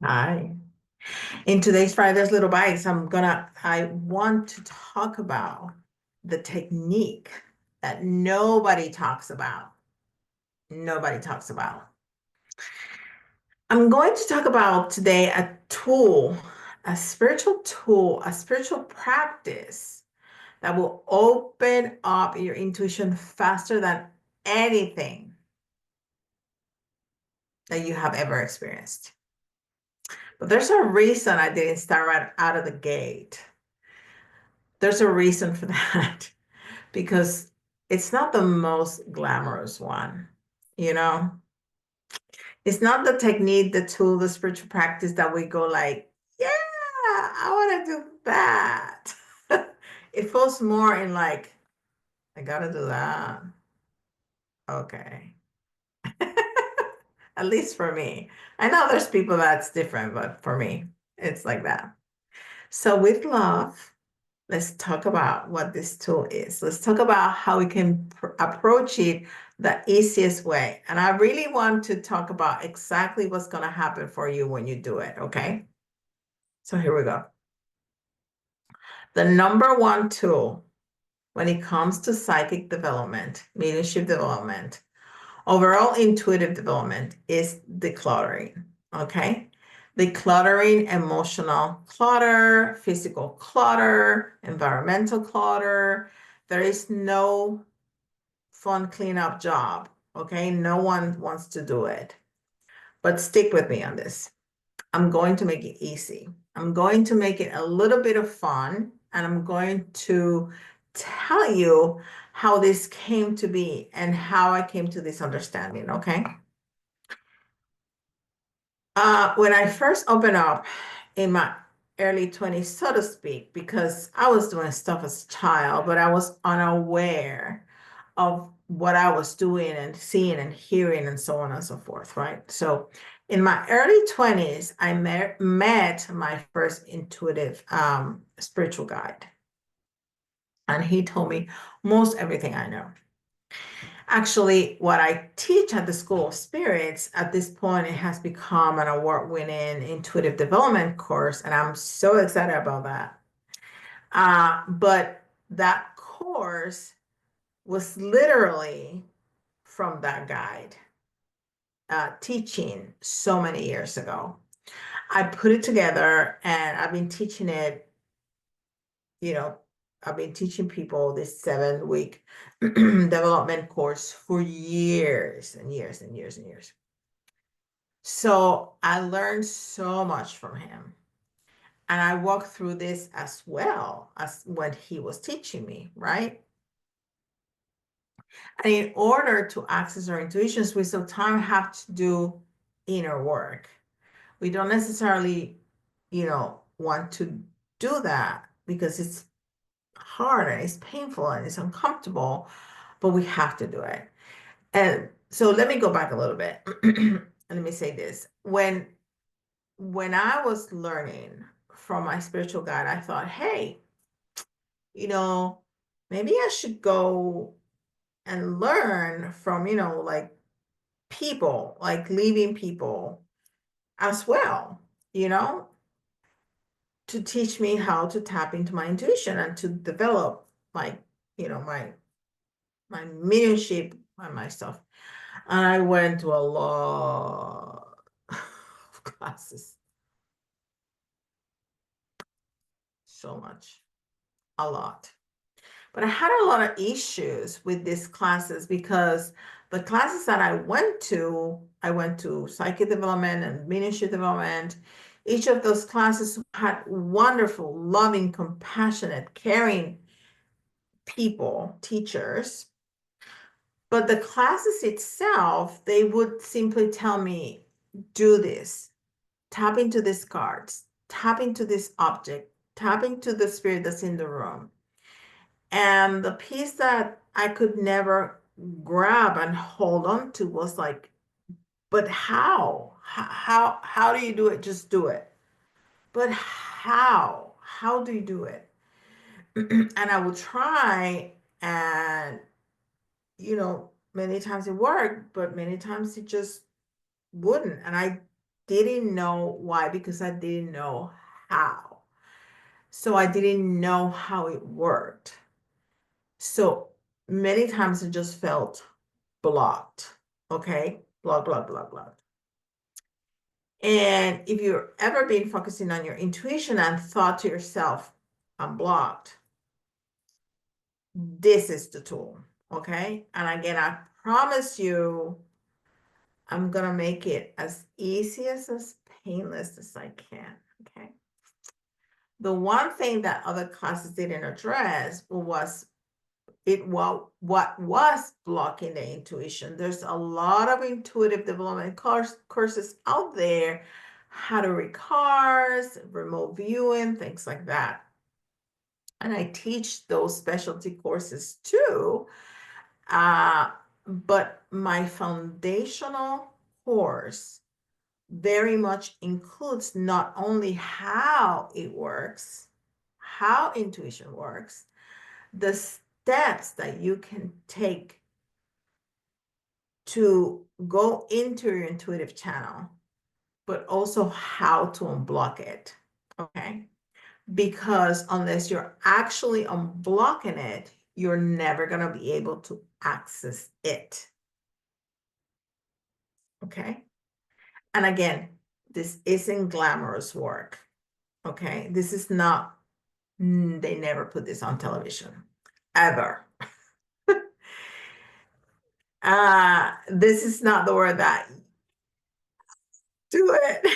Hi. In today's Fridays Little Bites, I want to talk about the technique that nobody talks about. Nobody talks about. I'm going to talk about today a tool, a spiritual tool, a spiritual practice that will open up your intuition faster than anything that you have ever experienced. But there's a reason I didn't start right out of the gate. There's a reason for that. Because it's not the most glamorous one, you know? It's not the technique, the tool, the spiritual practice that we go like, yeah, I want to do that. It falls more in like, I gotta do that. Okay. At least for me. I know there's people that's different, but for me, it's like that. So with love, let's talk about what this tool is. Let's talk about how we can approach it the easiest way. And I really want to talk about exactly what's going to happen for you when you do it. Okay. So here we go. The number one tool when it comes to psychic development, mediumship development, overall intuitive development is decluttering. Okay. Decluttering, emotional clutter, physical clutter, environmental clutter. There is no fun cleanup job. Okay. No one wants to do it. But stick with me on this. I'm going to make it easy. I'm going to make it a little bit of fun, and I'm going to tell you how this came to be and how I came to this understanding. Okay. When I first opened up in my early 20s, so to speak, because I was doing stuff as a child, but I was unaware of what I was doing and seeing and hearing and so on and so forth, right? So in my early 20s, I met my first intuitive spiritual guide. And he told me most everything I know. Actually, what I teach at the School of Spirits at this point, it has become an award-winning intuitive development course, and I'm so excited about that. But that course was literally from that guide teaching so many years ago. I put it together and I've been teaching it, you know, I've been teaching people this 7-week development course for years and years and years and years. So I learned so much from him. And I walked through this as well as when he was teaching me, right? And in order to access our intuitions, we sometimes have to do inner work. We don't necessarily, want to do that because it's hard and it's painful and it's uncomfortable, but we have to do it. And so let me go back a little bit. And let me say this. When I was learning from my spiritual guide, I thought, hey, you know, maybe I should go and learn from, like people, like living people as well, you know, to teach me how to tap into my intuition and to develop my, my mediumship and my stuff. And I went to a lot of classes, so much, a lot. But I had a lot of issues with these classes because the classes that I went to psychic development and mediumship development. Each of those classes had wonderful, loving, compassionate, caring people, teachers. But the classes itself, they would simply tell me, do this, tap into these cards, tap into this object, tap into the spirit that's in the room. And the piece that I could never grab and hold on to was like, but how? How do you do it? Just do it. But how? How do you do it? And I would try, and many times it worked, but many times it just wouldn't. And I didn't know why, because I didn't know how. So I didn't know how it worked. So many times it just felt blocked. Okay. Block, block, block, block. And if you've ever been focusing on your intuition and thought to yourself, I'm blocked, this is the tool. Okay. And again, I promise you, I'm going to make it as easy as painless as I can. Okay. The one thing that other classes didn't address was what was blocking the intuition. There's a lot of intuitive development courses out there, how to read cards, remote viewing, things like that. And I teach those specialty courses too. But my foundational course very much includes not only how it works, how intuition works, the steps that you can take to go into your intuitive channel, but also how to unblock it. Okay. Because unless you're actually unblocking it, you're never going to be able to access it. Okay. And again, this isn't glamorous work. Okay. This is not, they never put this on television ever. This is not the word that do it.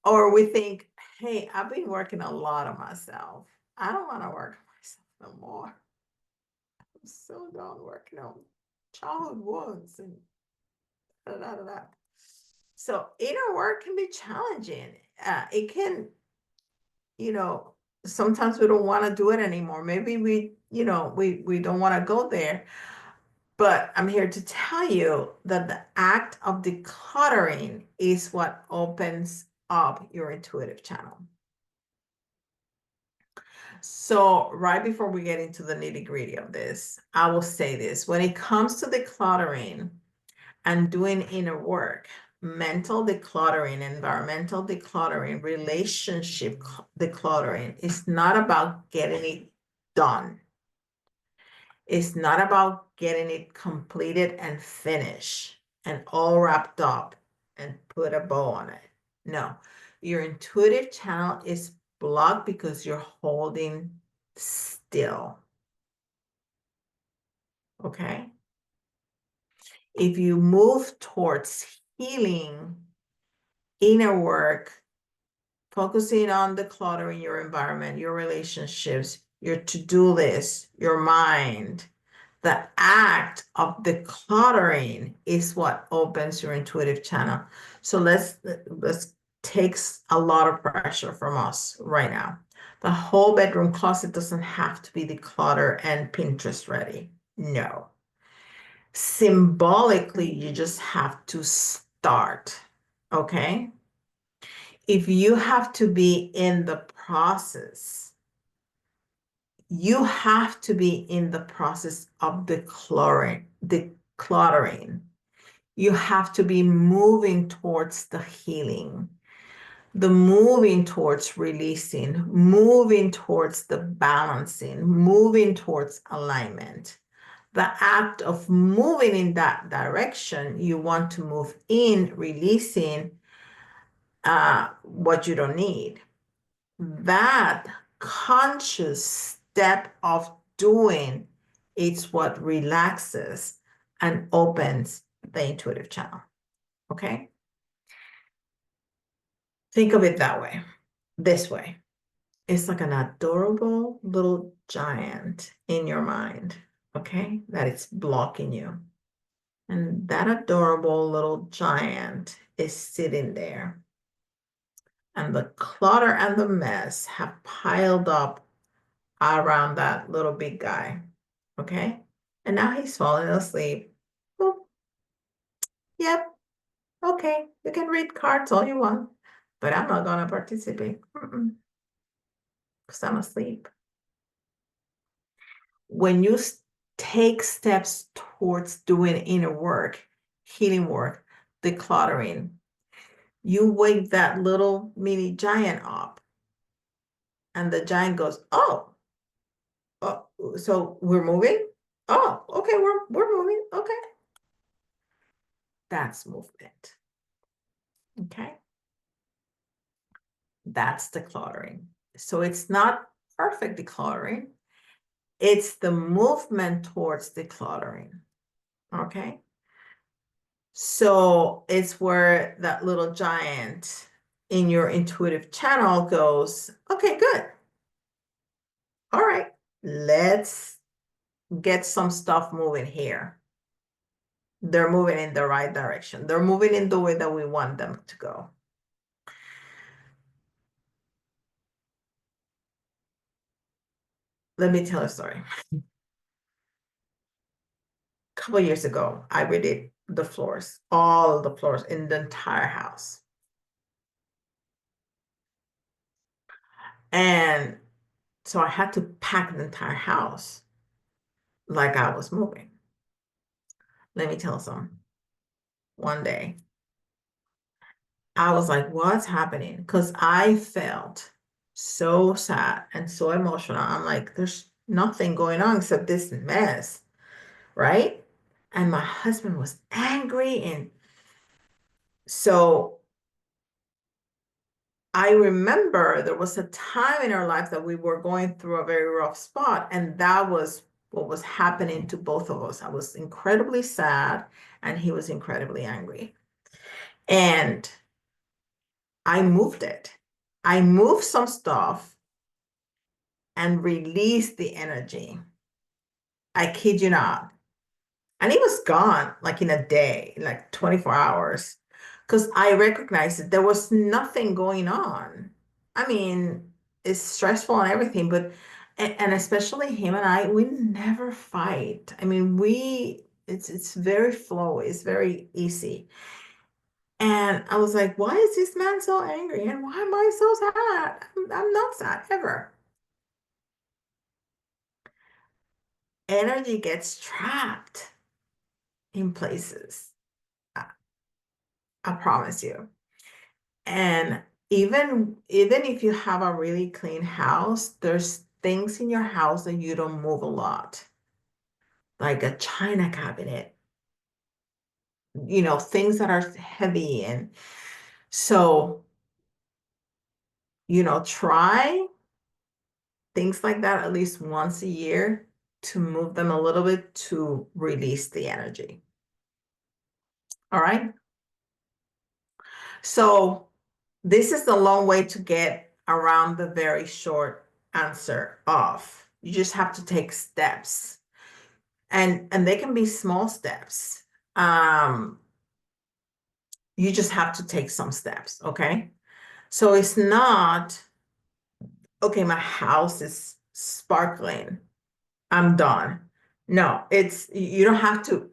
Or we think, hey, I've been working a lot on myself. I don't want to work on myself no more. I'm so done working on childhood wounds and da da da da. So inner work can be challenging. It can, sometimes we don't want to do it anymore. Maybe we don't want to go there. But I'm here to tell you that the act of decluttering is what opens up your intuitive channel. So right before we get into the nitty-gritty of this, I will say this. When it comes to decluttering and doing inner work, mental decluttering, environmental decluttering, relationship decluttering, is not about getting it done. It's not about getting it completed and finished and all wrapped up and put a bow on it. No, your intuitive channel is blocked because you're holding still. Okay. If you move towards healing, inner work, focusing on decluttering your environment, your relationships, your to-do list, your mind, the act of decluttering is what opens your intuitive channel. So let's takes a lot of pressure from us right now. The whole bedroom closet doesn't have to be decluttered and Pinterest ready. No. Symbolically, you just have to start. Okay. If you have to be in the process, you have to be in the process of decluttering. You have to be moving towards the healing, the moving towards releasing, moving towards the balancing, moving towards alignment. The act of moving in that direction, you want to move in releasing what you don't need. That conscious step of doing, it's what relaxes and opens the intuitive channel. Okay. Think of it that way, this way. It's like an adorable little giant in your mind. Okay. That it's blocking you. And that adorable little giant is sitting there. And the clutter and the mess have piled up around that little big guy. Okay. And now he's falling asleep. Boop. Yep. Okay. You can read cards all you want, but I'm not going to participate because I'm asleep. When you take steps towards doing inner work, healing work, decluttering, you wake that little mini giant up, and the giant goes, oh, so we're moving? Oh, okay, we're moving. Okay. That's movement. Okay. That's decluttering. So it's not perfect decluttering. It's the movement towards decluttering. Okay. So it's where that little giant in your intuitive channel goes, okay, good. All right, let's get some stuff moving here. They're moving in the right direction. They're moving in the way that we want them to go. Let me tell a story. A couple years ago, I redid the floors, all the floors in the entire house. And so I had to pack the entire house like I was moving. Let me tell some. One day, I was like, what's happening? Because I felt so sad and so emotional. I'm like, there's nothing going on except this mess, right? And my husband was angry. And so I remember there was a time in our life that we were going through a very rough spot, and that was what was happening to both of us. I was incredibly sad, and he was incredibly angry. And I moved it. I moved some stuff and released the energy. I kid you not. And it was gone like in a day, in like 24 hours, because I recognized that there was nothing going on. I mean, it's stressful and everything, but and especially him and I, we never fight. I mean, it's very flowy, it's very easy. And I was like, why is this man so angry? And why am I so sad? I'm not sad ever. Energy gets trapped in places. I, I promise you. And even if you have a really clean house, there's things in your house that you don't move a lot, like a china cabinet, things that are heavy. And so, try things like that at least once a year to move them a little bit to release the energy. All right. So this is the long way to get around the very short answer of you just have to take steps, and they can be small steps. You just have to take some steps. Okay. So it's not, okay, my house is sparkling, I'm done. No, it's, you don't have to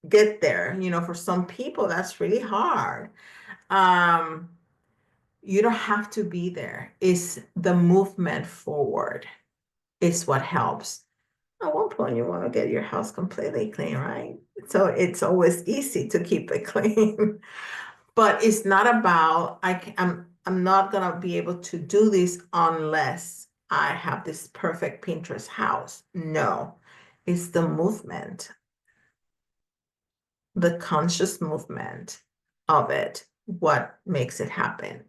get there. For some people that's really hard. um you don't have to be there. It's the movement forward is what helps. At one point, you want to get your house completely clean, right? So it's always easy to keep it clean. But it's not about, I'm not gonna be able to do this unless I have this perfect Pinterest house. No, it's the movement, the conscious movement of it, what makes it happen.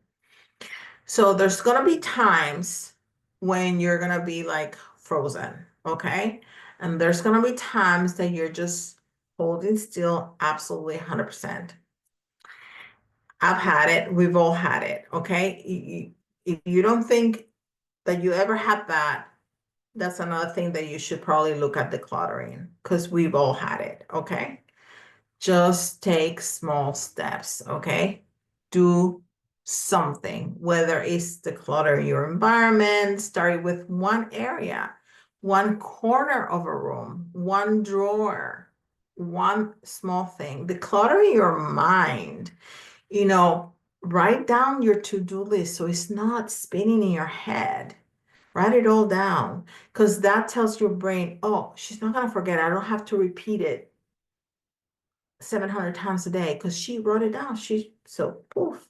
So there's gonna be times when you're gonna be like frozen, okay? And there's gonna be times that you're just holding still, absolutely 100%. I've had it, we've all had it, okay? If you don't think that you ever had that, that's another thing that you should probably look at decluttering, because we've all had it, okay? Just take small steps, okay? Do something, whether it's declutter your environment, start with one area, one corner of a room, one drawer, one small thing. Declutter your mind, write down your to-do list so it's not spinning in your head. Write it all down, because that tells your brain, oh, she's not going to forget. I don't have to repeat it 700 times a day because she wrote it down. So poof.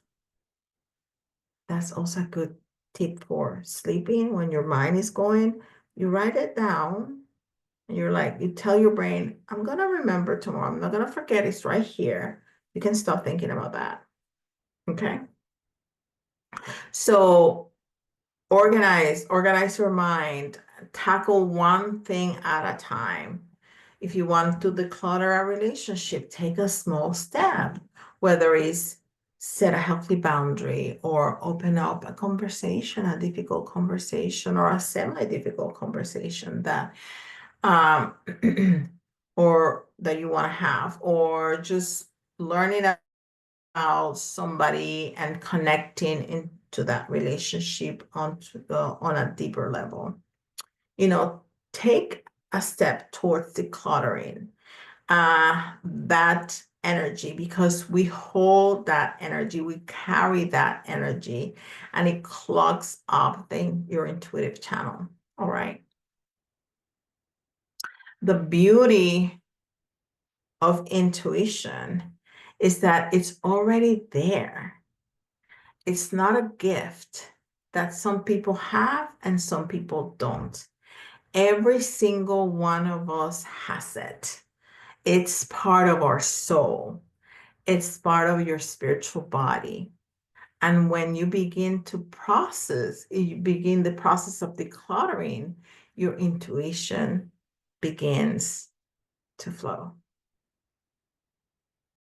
that's also a good tip for sleeping. When your mind is going, you write it down and you're like, you tell your brain, I'm gonna remember tomorrow. I'm not gonna forget, it's right here. You can stop thinking about that. Okay. So organize your mind, tackle one thing at a time. If you want to declutter a relationship, take a small step, whether it's set a healthy boundary or open up a conversation, a difficult conversation or a semi-difficult conversation that or that you want to have, or just learning about somebody and connecting into that relationship on a deeper level. Take a step towards decluttering that energy, because we hold that energy, we carry that energy, and it clogs up your intuitive channel. All right. The beauty of intuition is that it's already there. It's not a gift that some people have and some people don't. Every single one of us has it. It's part of our soul. It's part of your spiritual body. And when you begin you begin the process of decluttering, your intuition begins to flow.